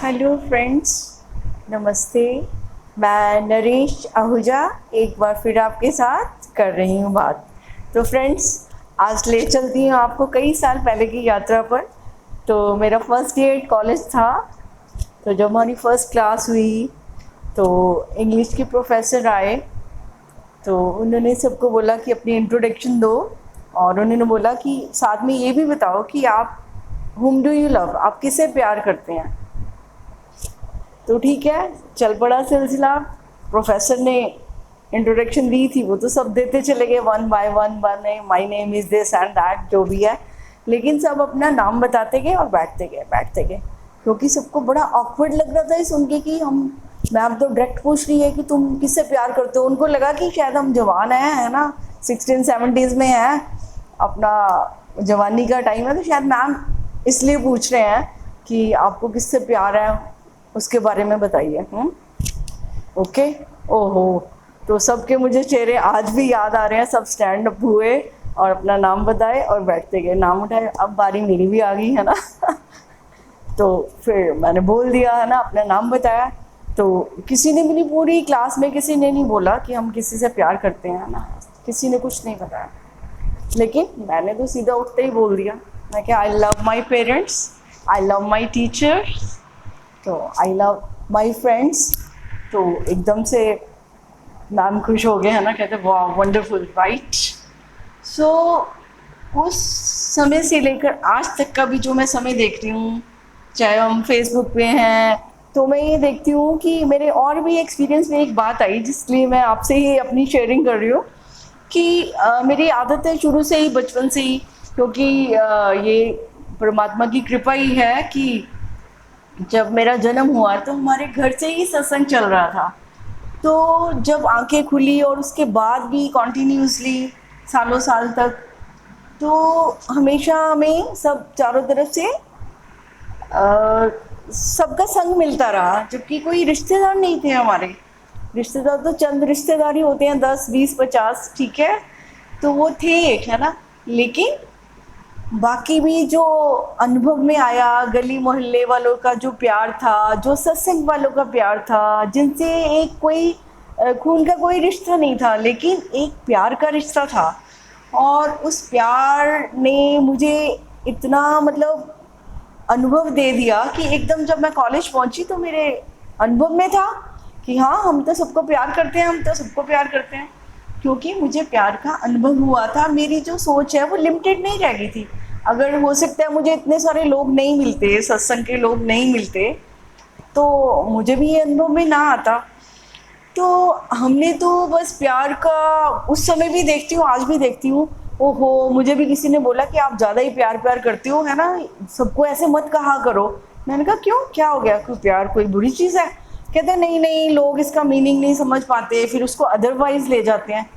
Hello friends, नमस्ते। मैं नरेश आहूजा एक बार फिर आपके साथ कर रही हूँ बात। तो फ्रेंड्स, आज ले चलती हूँ आपको कई साल पहले की यात्रा पर। तो मेरा फर्स्ट ईयर कॉलेज था। तो जब हमारी फर्स्ट क्लास हुई तो इंग्लिश के प्रोफेसर आए। तो उन्होंने सबको बोला कि अपनी इंट्रोडक्शन दो, और उन्होंने बोला कि साथ में ये भी बताओ कि आप whom do you love, आप किससे प्यार करते हैं। तो ठीक है, चल पड़ा सिलसिला। प्रोफेसर ने इंट्रोडक्शन दी थी, वो तो सब देते चले गए one by one, my name is this and that, जो भी है। लेकिन सब अपना नाम बताते गए और बैठते गए, क्योंकि सबको बड़ा ऑकवर्ड लग रहा था ये सुन के कि हम मैम तो डायरेक्ट पूछ रही है कि तुम किससे प्यार करते हो। उनको लगा कि शायद हम जवान हैं, है ना, 16-17 में हैं, अपना जवानी का टाइम है, तो शायद मैम इसलिए पूछ रहे हैं कि आपको किससे प्यार है, उसके बारे में बताइए। ओके। ओहो, तो सबके मुझे चेहरे आज भी याद आ रहे हैं। सब स्टैंड अप हुए और अपना नाम बताए और बैठते गए, नाम उठाए। अब बारी मेरी भी आ गई, है ना। तो फिर मैंने बोल दिया, है ना, अपना नाम बताया। तो किसी ने भी नहीं, पूरी क्लास में किसी ने नहीं बोला कि हम किसी से प्यार करते हैं, ना, किसी ने कुछ नहीं बताया। लेकिन मैंने तो सीधा उठते ही बोल दिया, मैं क्या, I love my parents, I love my teachers, तो आई लव माई फ्रेंड्स। तो एकदम से मैम खुश हो गए, है ना, कहते वाह वंडरफुल, राइट। सो उस समय से लेकर आज तक का भी जो मैं समय देख रही हूँ, चाहे हम फेसबुक पे हैं, तो मैं ये देखती हूँ कि मेरे और भी एक्सपीरियंस में एक बात आई, जिसलिए मैं आपसे ही अपनी शेयरिंग कर रही हूँ कि मेरी आदत है शुरू से ही, बचपन से ही, क्योंकि ये परमात्मा की कृपा ही है कि जब मेरा जन्म हुआ तो हमारे घर से ही सत्संग चल रहा था। तो जब आंखें खुली और उसके बाद भी कॉन्टीन्यूसली सालों साल तक, तो हमेशा हमें सब चारों तरफ से सबका संग मिलता रहा, जबकि कोई रिश्तेदार नहीं थे हमारे। रिश्तेदार तो चंद रिश्तेदार ही होते हैं, 10, 20, 50, ठीक है, तो वो थे एक, है ना। लेकिन बाकी भी जो अनुभव में आया, गली मोहल्ले वालों का जो प्यार था, जो सत्संग वालों का प्यार था, जिनसे एक कोई खून का कोई रिश्ता नहीं था, लेकिन एक प्यार का रिश्ता था। और उस प्यार ने मुझे इतना, मतलब, अनुभव दे दिया कि एकदम जब मैं कॉलेज पहुंची तो मेरे अनुभव में था कि हाँ, हम तो सबको प्यार करते हैं, हम तो सबको प्यार करते हैं, क्योंकि मुझे प्यार का अनुभव हुआ था। मेरी जो सोच है वो लिमिटेड नहीं रह गई थी। अगर हो सकता है मुझे इतने सारे लोग नहीं मिलते, सत्संग के लोग नहीं मिलते, तो मुझे भी ये अनुभव में ना आता। तो हमने तो बस प्यार का, उस समय भी देखती हूँ, आज भी देखती हूँ, ओहो, मुझे भी किसी ने बोला कि आप ज़्यादा ही प्यार प्यार करती हो, है ना, सबको ऐसे मत कहा करो। मैंने कहा क्यों, क्या हो गया, कोई प्यार कोई बुरी चीज़ है? कहते नहीं नहीं, लोग इसका मीनिंग नहीं समझ पाते, फिर उसको अदरवाइज ले जाते हैं।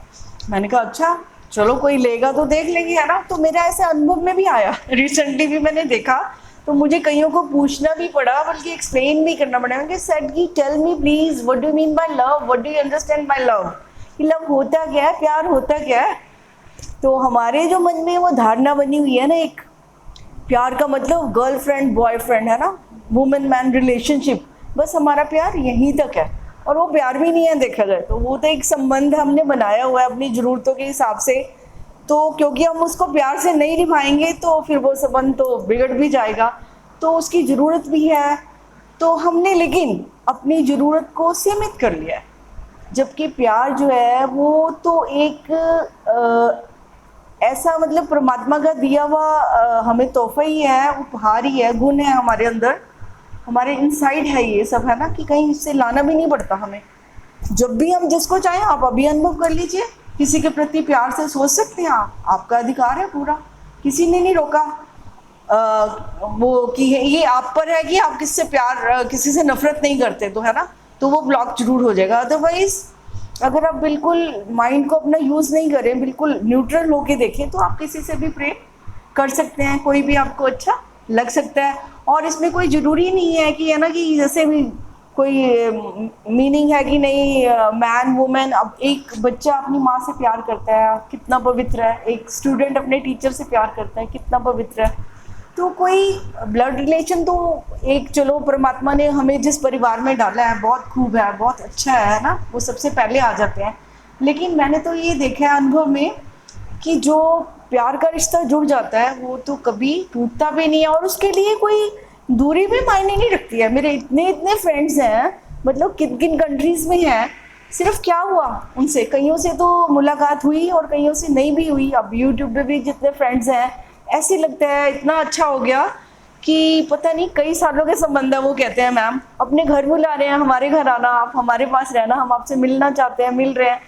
मैंने कहा अच्छा, चलो कोई लेगा तो देख लेंगे, है ना। तो मेरा ऐसे अनुभव में भी आया, रिसेंटली भी मैंने देखा, तो मुझे कईयों को पूछना भी पड़ा, बल्कि एक्सप्लेन भी करना पड़ा। मैंने सेड की tell me please, what do you mean by love, what do you understand by love, कि लव होता क्या है, प्यार होता क्या है। तो हमारे जो मन में वो धारणा बनी हुई है ना, एक प्यार का मतलब गर्लफ्रेंड बॉयफ्रेंड, है ना, वुमेन मैन रिलेशनशिप, बस हमारा प्यार यहीं तक है। और वो प्यार भी नहीं है देखा जाए तो, वो तो एक संबंध हमने बनाया हुआ है अपनी ज़रूरतों के हिसाब से। तो क्योंकि हम उसको प्यार से नहीं निभाएंगे तो फिर वो संबंध तो बिगड़ भी जाएगा, तो उसकी ज़रूरत भी है। तो हमने लेकिन अपनी ज़रूरत को सीमित कर लिया है, जबकि प्यार जो है वो तो एक ऐसा, मतलब, परमात्मा का दिया हुआ हमें तोहफा ही है, उपहार ही है, गुण है हमारे अंदर, हमारे इनसाइड है ये सब, है ना, कि कहीं इससे लाना भी नहीं पड़ता हमें। जब भी हम जिसको चाहें आप अभी अनुभव कर लीजिए, किसी के प्रति प्यार से सोच सकते हैं आप, आपका अधिकार है पूरा, किसी ने नहीं रोका। वो कि ये आप पर है कि आप किससे प्यार, किसी से नफरत नहीं करते, तो है ना, तो वो ब्लॉक जरूर हो जाएगा। अदरवाइज अगर आप बिल्कुल माइंड को अपना यूज़ नहीं करें, बिल्कुल न्यूट्रल होके देखें, तो आप किसी से भी प्रेम कर सकते हैं, कोई भी आपको अच्छा लग सकता है। और इसमें कोई ज़रूरी नहीं है कि, है ना, कि जैसे भी कोई मीनिंग है कि नहीं, मैन वुमेन। अब एक बच्चा अपनी माँ से प्यार करता है, कितना पवित्र है, एक स्टूडेंट अपने टीचर से प्यार करता है, कितना पवित्र है। तो कोई ब्लड रिलेशन तो एक, चलो परमात्मा ने हमें जिस परिवार में डाला है बहुत खूब है, बहुत अच्छा है ना, वो सबसे पहले आ जाते हैं। लेकिन मैंने तो ये देखा है अनुभव में कि जो प्यार का रिश्ता जुड़ जाता है वो तो कभी टूटता भी नहीं है, और उसके लिए कोई दूरी भी मायने नहीं रखती है। मेरे इतने इतने फ्रेंड्स हैं, मतलब किन किन कंट्रीज में हैं, सिर्फ क्या हुआ उनसे, कईयों से तो मुलाकात हुई और कईयों से नहीं भी हुई। अब यूट्यूब पे भी जितने फ्रेंड्स हैं, ऐसे लगता है इतना अच्छा हो गया कि पता नहीं कई सालों के संबंध है। वो कहते हैं मैम अपने घर बुला रहे हैं, हमारे घर आना, आप हमारे पास रहना, हम आपसे मिलना चाहते हैं, मिल रहे हैं।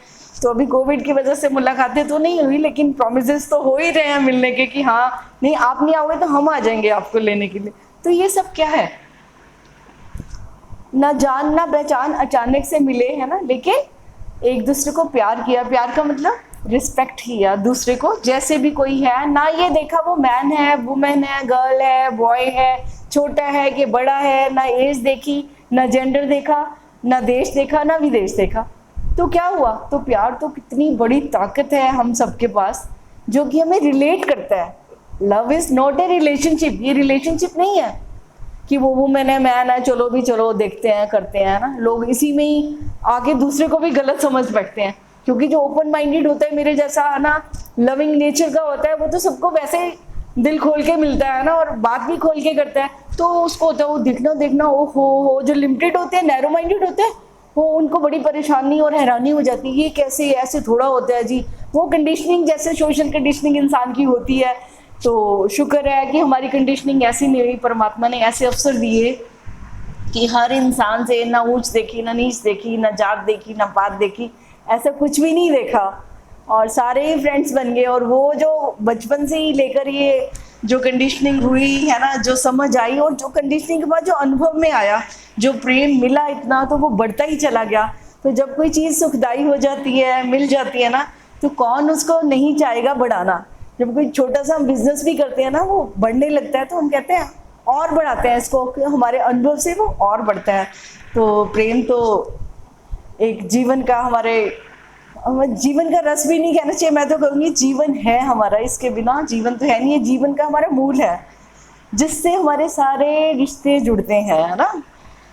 तो अभी कोविड की वजह से मुलाकातें तो नहीं हुई, लेकिन प्रोमिसेस तो हो ही रहे हैं मिलने के कि हाँ नहीं आप नहीं आओगे तो हम आ जाएंगे आपको लेने के लिए। तो ये सब क्या है, ना जान ना पहचान, अचानक से मिले है ना, लेकिन एक दूसरे को प्यार किया। प्यार का मतलब रिस्पेक्ट किया दूसरे को, जैसे भी कोई है ना, ये देखा वो मैन है, वुमेन है, गर्ल है, बॉय है, छोटा है कि बड़ा है, ना एज देखी, ना जेंडर देखा, ना देश देखा, ना विदेश देखा। तो क्या हुआ, तो प्यार तो कितनी बड़ी ताकत है हम सबके पास, जो कि हमें रिलेट करता है। Love is not a relationship, ये रिलेशनशिप नहीं है कि वो वुमेन है मैन है, चलो भी चलो देखते हैं करते हैं ना। लोग इसी में ही आगे दूसरे को भी गलत समझ बैठते हैं, क्योंकि जो ओपन माइंडेड होता है मेरे जैसा है ना, लविंग नेचर का होता है, वो तो सबको वैसे दिल खोल के मिलता है ना, और बात भी खोल के करता है। तो उसको होता है वो देखना देखना, ओ हो जो लिमिटेड होते हैं, नैरो माइंडेड होते हैं, वो उनको बड़ी परेशानी और हैरानी हो जाती है, ये कैसे ऐसे थोड़ा होता है जी। वो कंडीशनिंग जैसे सोशल कंडीशनिंग इंसान की होती है, तो शुक्र है कि हमारी कंडीशनिंग ऐसी नहीं हुई, परमात्मा ने ऐसे अवसर दिए कि हर इंसान से ना ऊंच देखी, ना नीच देखी, ना जात देखी, ना पात देखी, ऐसा कुछ भी नहीं देखा, और सारे ही फ्रेंड्स बन गए। और वो जो बचपन से ही लेकर ये जो कंडीशनिंग हुई है ना, जो समझ आई, और जो कंडीशनिंग के बाद जो अनुभव में आया, जो प्रेम मिला इतना, तो वो बढ़ता ही चला गया। तो जब कोई चीज़ सुखदाई हो जाती है, मिल जाती है ना, तो कौन उसको नहीं चाहेगा बढ़ाना। जब कोई छोटा सा हम बिजनेस भी करते हैं ना, वो बढ़ने लगता है तो हम कहते हैं और बढ़ाते हैं इसको, कि हमारे अनुभव से वो और बढ़ता है। तो प्रेम तो एक जीवन का, हमारे जीवन का रस भी नहीं कहना चाहिए, मैं तो कहूँगी जीवन है हमारा, इसके बिना जीवन तो है नहीं, ये जीवन का हमारा मूल है, जिससे हमारे सारे रिश्ते जुड़ते हैं, है ना।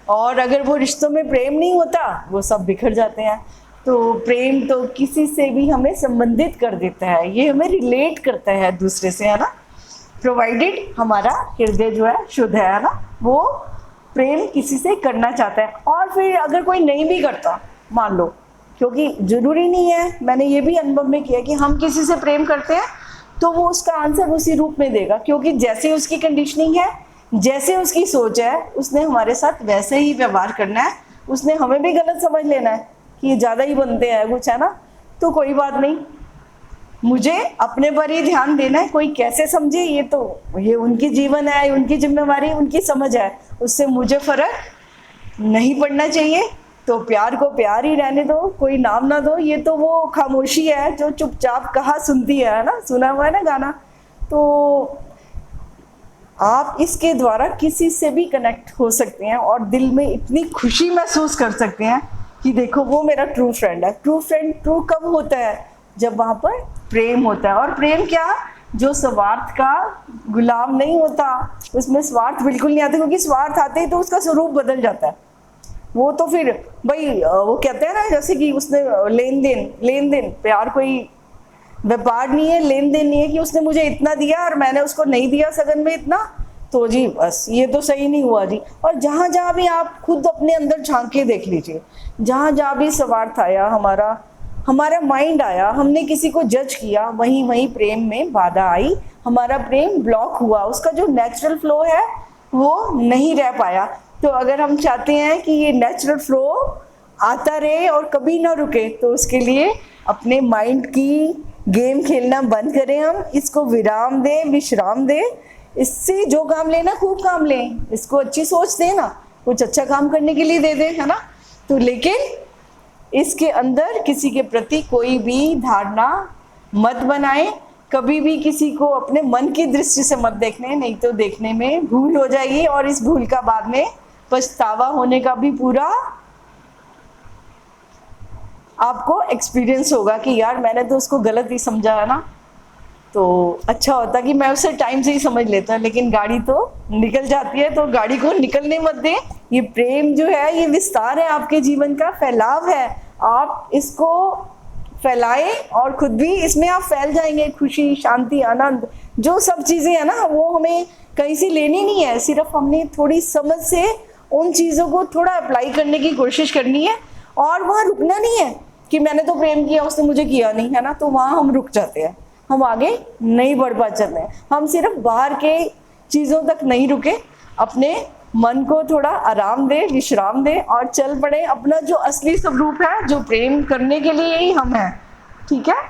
और अगर वो रिश्तों में प्रेम नहीं होता, वो सब बिखर जाते हैं। तो प्रेम तो किसी से भी हमें संबंधित कर देता है, ये हमें रिलेट करता है दूसरे से, है ना, प्रोवाइडेड हमारा हृदय जो है शुद्ध है ना, वो प्रेम किसी से करना चाहता है। और फिर अगर कोई नहीं भी करता, मान लो, क्योंकि जरूरी नहीं है, मैंने ये भी अनुभव में किया कि हम किसी से प्रेम करते हैं तो वो उसका आंसर उसी रूप में देगा, क्योंकि जैसे उसकी कंडीशनिंग है, जैसे उसकी सोच है, उसने हमारे साथ वैसे ही व्यवहार करना है। उसने हमें भी गलत समझ लेना है कि ये ज़्यादा ही बनते हैं कुछ, है ना, तो कोई बात नहीं, मुझे अपने पर ही ध्यान देना है। कोई कैसे समझे ये तो, ये उनकी जीवन है, उनकी जिम्मेवारी, उनकी समझ है, उससे मुझे फर्क नहीं पड़ना चाहिए। तो प्यार को प्यार ही रहने दो, कोई नाम ना दो, ये तो वो खामोशी है जो चुपचाप कहा सुनती है ना, सुना हुआ है ना गाना। तो आप इसके द्वारा किसी से भी कनेक्ट हो सकते हैं और दिल में इतनी खुशी महसूस कर सकते हैं कि देखो वो मेरा ट्रू फ्रेंड है। ट्रू फ्रेंड ट्रू कब होता है, जब वहाँ पर प्रेम होता है। और प्रेम क्या, जो स्वार्थ का गुलाम नहीं होता, उसमें स्वार्थ बिल्कुल नहीं आता, क्योंकि स्वार्थ आते ही तो उसका स्वरूप बदल जाता है। वो तो फिर भाई वो कहते हैं ना, जैसे कि उसने लेन देन, प्यार कोई व्यापार नहीं है, लेन देन नहीं है कि उसने मुझे इतना दिया और मैंने उसको नहीं दिया सगन में इतना, तो जी बस ये तो सही नहीं हुआ जी। और जहाँ जहाँ भी आप खुद अपने अंदर झांक के देख लीजिए, जहाँ जहाँ भी स्वार्थ आया, हमारा माइंड आया, हमने किसी को जज किया, वहीं वहीं प्रेम में बाधा आई, हमारा प्रेम ब्लॉक हुआ, उसका जो नेचुरल फ्लो है वो नहीं रह पाया। तो अगर हम चाहते हैं कि ये नेचुरल फ्लो आता रहे और कभी ना रुके, तो उसके लिए अपने माइंड की गेम खेलना बंद करें, हम इसको विराम दें, विश्राम दें, इससे जो काम लेना खूब काम लें, इसको अच्छी सोच दें ना, कुछ अच्छा काम करने के लिए दे दें, है ना। तो लेकिन इसके अंदर किसी के प्रति कोई भी धारणा मत बनाएं, कभी भी किसी को अपने मन की दृष्टि से मत देखने, नहीं तो देखने में भूल हो जाएगी और इस भूल का बाद में पछतावा होने का भी पूरा आपको एक्सपीरियंस होगा कि यार मैंने तो उसको गलत ही समझा है ना। तो अच्छा होता कि मैं उसे टाइम से ही समझ लेता, लेकिन गाड़ी तो निकल जाती है। तो गाड़ी को निकलने मत दें। ये प्रेम जो है ये विस्तार है, आपके जीवन का फैलाव है। आप इसको फैलाएं और खुद भी इसमें आप फैल जाएंगे। खुशी, शांति, आनंद, जो सब चीज़ें हैं ना, वो हमें कहीं से लेनी नहीं है। सिर्फ हमने थोड़ी समझ से उन चीज़ों को थोड़ा अप्लाई करने की कोशिश करनी है, और वहाँ रुकना नहीं है कि मैंने तो प्रेम किया, उसने मुझे किया नहीं, है ना। तो वहाँ हम रुक जाते हैं, हम आगे नहीं बढ़ पाते हैं। हम सिर्फ बाहर के चीज़ों तक नहीं रुके, अपने मन को थोड़ा आराम दे, विश्राम दे और चल पड़े अपना जो असली स्वरूप है, जो प्रेम करने के लिए ही हम हैं। ठीक है,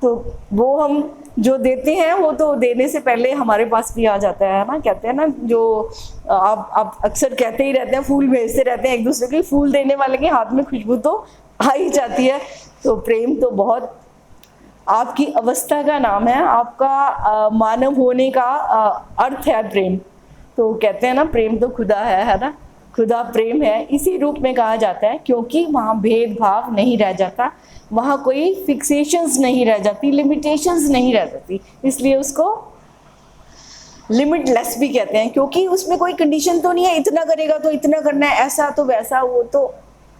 तो वो हम जो देते हैं वो तो देने से पहले हमारे पास भी आ जाता है ना। कहते हैं ना, जो आप अक्सर कहते ही रहते हैं, फूल भेजते रहते हैं एक दूसरे के, फूल देने वाले के हाथ में खुशबू तो आ ही जाती है। तो प्रेम तो बहुत आपकी अवस्था का नाम है, आपका मानव होने का अर्थ है प्रेम। तो कहते हैं ना, प्रेम तो खुदा है ना। खुदा प्रेम है, इसी रूप में कहा जाता है, क्योंकि वहाँ भेदभाव नहीं रह जाता, वहाँ कोई फिक्सेशंस नहीं रह जाती, लिमिटेशंस नहीं रह जाती, इसलिए उसको लिमिटलेस भी कहते हैं। क्योंकि उसमें कोई कंडीशन तो नहीं है, इतना करेगा तो इतना करना है, ऐसा तो वैसा। वो तो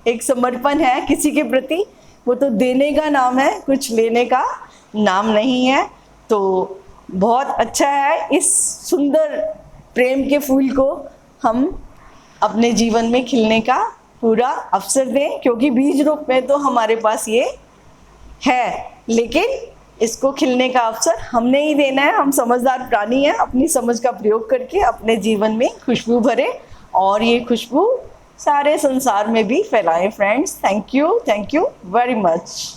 एक समर्पण है किसी के प्रति, वो तो देने का नाम है, कुछ लेने का नाम नहीं है। तो बहुत अच्छा है, इस सुंदर प्रेम के फूल को हम अपने जीवन में खिलने का पूरा अवसर दें, क्योंकि बीज रूप में तो हमारे पास ये है, लेकिन इसको खिलने का अवसर हमने ही देना है। हम समझदार प्राणी हैं, अपनी समझ का प्रयोग करके अपने जीवन में खुशबू भरें और ये खुशबू सारे संसार में भी फैलाएं। Friends, thank you very much.